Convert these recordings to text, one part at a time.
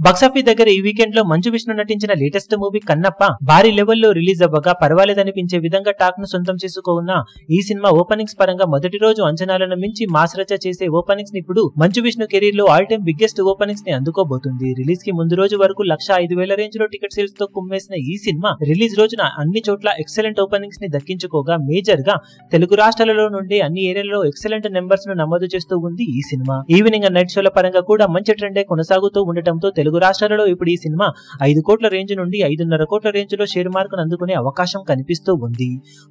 Box office దగ్గర ఈ weekend లో మంచు విష్ణు నటించిన లేటెస్ట్ మూవీ కన్నప్ప భారీ లెవెల్లో రిలీజ్ అవ్వగా పర్వాలేదనిపించే విధంగా టాక్ ను సొంతం చేసుకున్న ఈ సినిమా ఓపెనింగ్స్ పరంగా మొదటి రోజు అంచనాలను మించి మాస్ రచ్చ చేసే ఓపెనింగ్స్ ని ఇప్పుడు మంచు విష్ణు కెరీర్ లో ఆల్ టైమ్ బిగ్గెస్ట్ ఓపెనింగ్స్ ని అందుకోబోతుంది. రిలీజ్ కి ముందు రోజు వరకు 1,05,000 రేంజ్ లో టికెట్ సేల్స్ తో కుమ్మేసిన ఈ సినిమా రిలీజ్ రోజున అన్ని చోట్ల ఎక్సలెంట్ ఓపెనింగ్స్ ని దక్కించుకోగా మేజర్ గా తెలుగు రాష్ట్రాలలో నుండి అన్ని ఏరియాలలో ఎక్సలెంట్ నెంబర్స్ ను నమోదు చేస్తూ ఉంది ఈ సినిమా. ఈవినింగ్ అండ్ నైట్ షోల పరంగా కూడా మంచి ట్రెండే కొనసాగుతూ ఉండటంతో తెలుగు రాష్ట్రాలలో ఇప్పుడు ఈ సినిమా 5 కోట్ల రేంజ్ నుండి 5.5 కోట్ల రేంజ్ లో షేర్ మార్కును అందుకునే అవకాశం కనిపిస్తూ ఉంది.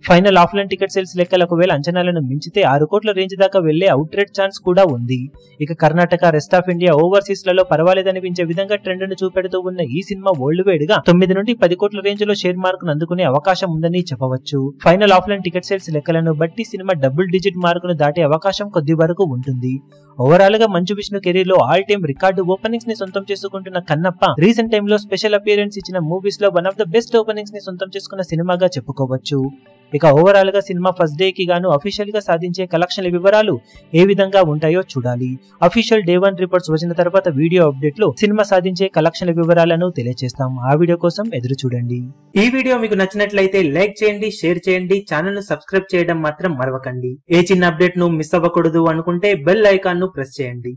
ఫైనల్ ఆఫ్లైన్ టికెట్ సేల్స్ లెక్కలు ఒకవేళ అంచనాలను మించితే 6 కోట్ల రేంజ్ దాకా వెళ్లే అవుట్ రేట్ ఛాన్స్ కూడా ఉంది. ఇక Karnataka, rest of India, overseas లలో పర్వాలేదనిపించే విధంగా ట్రెండ్ ను చూపెడుతూ ఉన్న ఈ సినిమా వరల్డ్ వైడ్ గా 9 నుండి 10 కోట్ల రేంజ్ లో షేర్ మార్కును అందుకునే అవకాశం ఉందని చెప్పవచ్చు. ఫైనల్ ఆఫ్లైన్ టికెట్ సేల్స్ లెక్కలను బట్టి సినిమా డబుల్ డిజిట్ మార్కును దాటే అవకాశం కొద్ది వరకు ఉంటుంది. ఓవరాల్ గా మంచు విష్ణు కెరీర్ లో ఆల్ టైమ్ రికార్డు ఓపెనింగ్స్ ని సొంతం చేసుకుంటున్న కన్నప్ప రీసెంట్ టైమ్ లో స్పెషల్ అపియరెన్స్ ఇచ్చిన మూవీస్ లో one of the best openings ని సొంతం చేసుకున్న సినిమాగా చెప్పుకోవచ్చు. ఇక ఓవరాల్ గా సినిమా ఫస్ట్ డే కి గాను అఫీషియల్ గా సాధించే కలెక్షన్ల వివరాలు ఏ విధంగా ఉంటాయో చూడాలి. అఫీషియల్ డే 1 రిపోర్ట్స్ వచ్చిన తర్వాత వీడియో అప్డేట్ లో సినిమా సాధించే కలెక్షన్ల వివరాలను తెలియజేస్తాం. ఆ వీడియో కోసం ఎదురు చూడండి. ఈ వీడియో మీకు నచ్చినట్లయితే లైక్ చేయండి, షేర్ చేయండి, ఛానల్ ను సబ్స్క్రైబ్ చేయడం మాత్రం మరవకండి. ఏ చిన్న అప్డేట్ ను మిస్ అవ్వకూడదు అనుకుంటే బెల్ ఐకాన్ ను ప్రెస్ చేయండి.